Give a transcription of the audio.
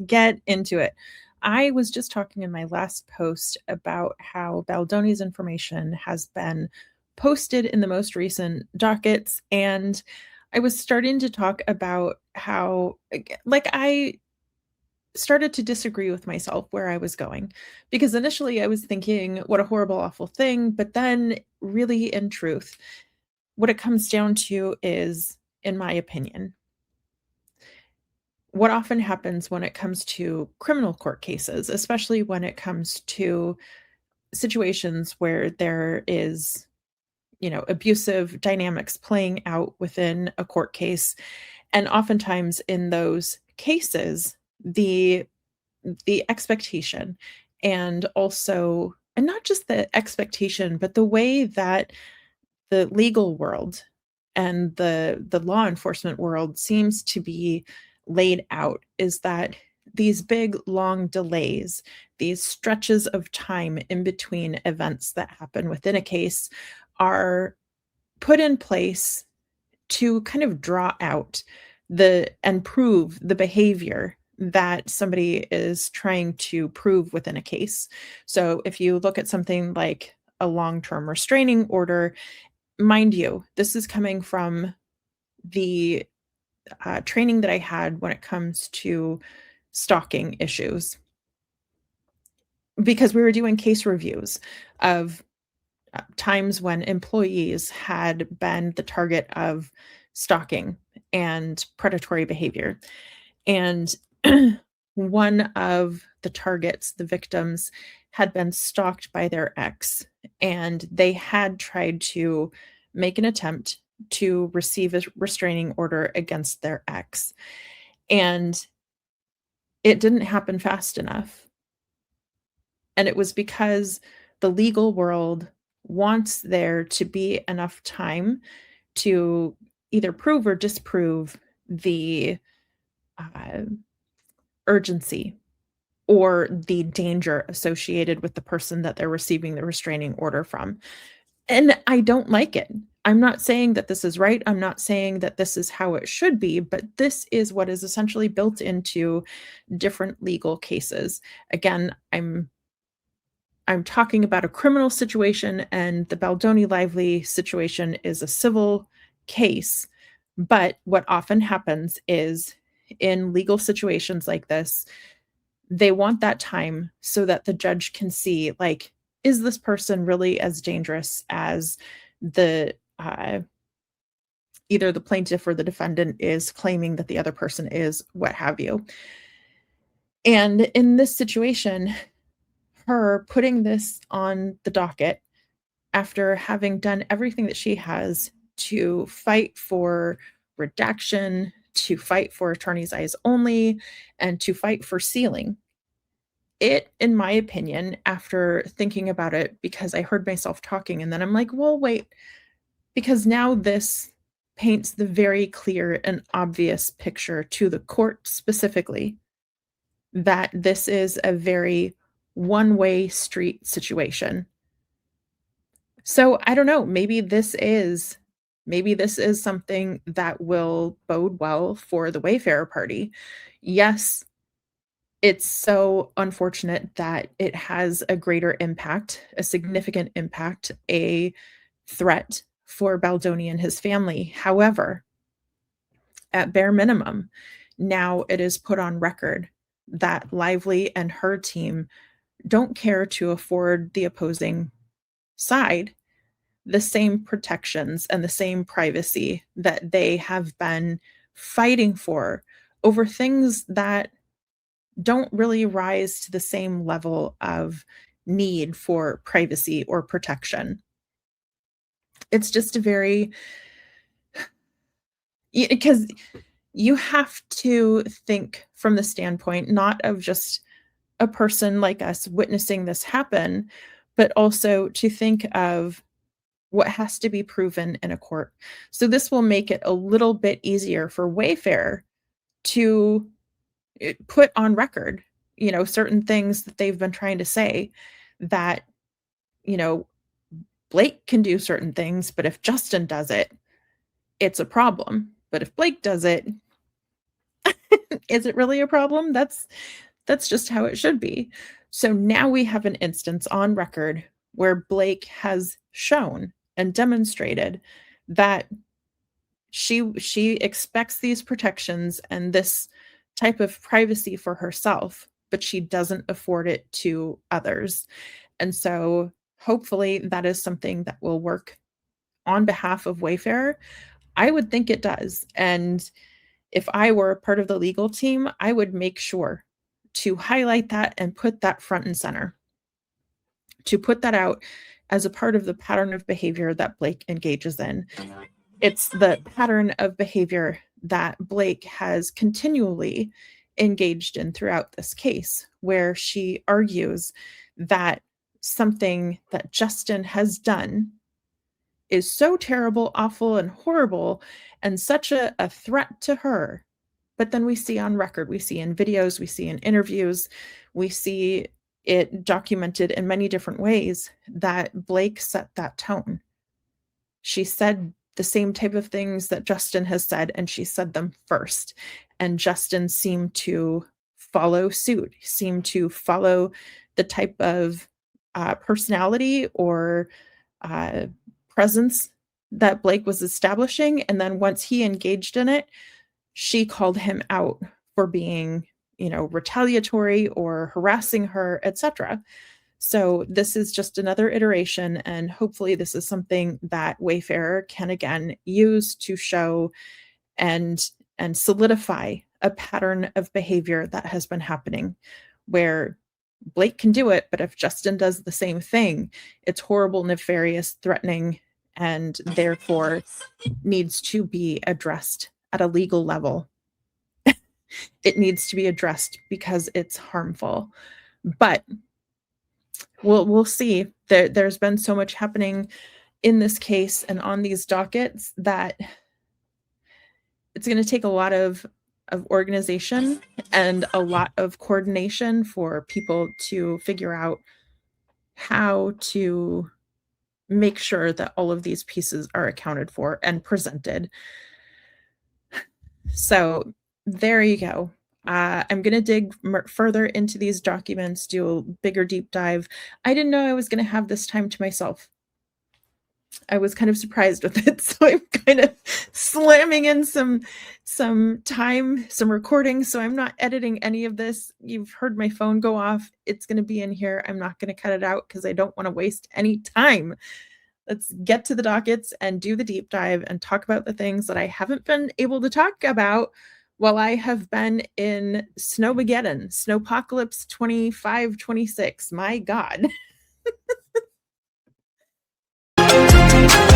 get into it. I was just talking in my last post about how Baldoni's information has been posted in the most recent dockets, and I was starting to talk about how, like, I started to disagree with myself where I was going. Because initially I was thinking, what a horrible, awful thing. But then, really, in truth, what it comes down to is, in my opinion, what often happens when it comes to criminal court cases, especially when it comes to situations where there is, abusive dynamics playing out within a court case. And oftentimes in those cases, the expectation, and also, and not just the expectation, but the way that the legal world and the law enforcement world seems to be laid out is that these big long delays, these stretches of time in between events that happen within a case, are put in place to kind of draw out the and prove the behavior that somebody is trying to prove within a case. So if you look at something like a long-term restraining order, mind you, this is coming from the training that I had when it comes to stalking issues, because we were doing case reviews of times when employees had been the target of stalking and predatory behavior. And one of the targets, the victims, had been stalked by their ex, and they had tried to make an attempt to receive a restraining order against their ex. And it didn't happen fast enough. And it was because the legal world wants there to be enough time to either prove or disprove the uh, urgency or the danger associated with the person that they're receiving the restraining order from. And I don't like it. I'm not saying that this is right. I'm not saying that this is how it should be, but this is what is essentially built into different legal cases. Again, I'm talking about a criminal situation, and the Baldoni Lively situation is a civil case. But what often happens is, in legal situations like this, they want that time so that the judge can see, like, is this person really as dangerous as the either the plaintiff or the defendant is claiming that the other person is, what have you. And in this situation, her putting this on the docket after having done everything that she has to fight for redaction, to fight for attorney's eyes only, and to fight for sealing. It, in my opinion, after thinking about it, because I heard myself talking and then I'm like, well, wait, because now this paints the very clear and obvious picture to the court specifically that this is a very one-way street situation. So I don't know, maybe this is something that will bode well for the Wayfarer party. Yes, it's so unfortunate that it has a greater impact, a significant impact, a threat for Baldoni and his family. However, at bare minimum, now it is put on record that Lively and her team don't care to afford the opposing side the same protections and the same privacy that they have been fighting for over things that don't really rise to the same level of need for privacy or protection. It's just a very, because you have to think from the standpoint not of just a person like us witnessing this happen, but also to think of what has to be proven in a court. So this will make it a little bit easier for Wayfair to put on record, certain things that they've been trying to say, that, you know, Blake can do certain things, but if Justin does it, it's a problem. But if Blake does it, Is it really a problem? That's just how it should be. So now we have an instance on record where Blake has shown and demonstrated that she expects these protections and this type of privacy for herself, but she doesn't afford it to others. And so hopefully that is something that will work on behalf of Wayfair. I would think it does. And if I were a part of the legal team, I would make sure to highlight that and put that front and center, to put that out as a part of the pattern of behavior that Blake engages in. It's the pattern of behavior that Blake has continually engaged in throughout this case, where she argues that something that Justin has done is so terrible, awful, and horrible, and such a threat to her. But then we see on record, we see in videos, we see in interviews, we see it documented in many different ways that Blake set that tone. She said the same type of things that Justin has said, and she said them first. And Justin seemed to follow suit, seemed to follow the type of personality or presence that Blake was establishing. And then once he engaged in it, she called him out for being, retaliatory or harassing her, etc. So this is just another iteration, and hopefully this is something that Wayfair can again use to show and solidify a pattern of behavior that has been happening, where Blake can do it, but if Justin does the same thing, it's horrible, nefarious, threatening, and therefore needs to be addressed at a legal level. It needs to be addressed because it's harmful. But we'll see. There's been so much happening in this case and on these dockets that it's going to take a lot of organization and a lot of coordination for people to figure out how to make sure that all of these pieces are accounted for and presented. So there you go. I'm going to dig further into these documents, do a bigger deep dive. I didn't know I was going to have this time to myself. I was kind of surprised with it. So I'm kind of slamming in some time, some recording. So I'm not editing any of this. You've heard my phone go off. It's going to be in here. I'm not going to cut it out because I don't want to waste any time. Let's get to the dockets and do the deep dive and talk about the things that I haven't been able to talk about while I have been in Snowmageddon, Snowpocalypse 25, 26. My God.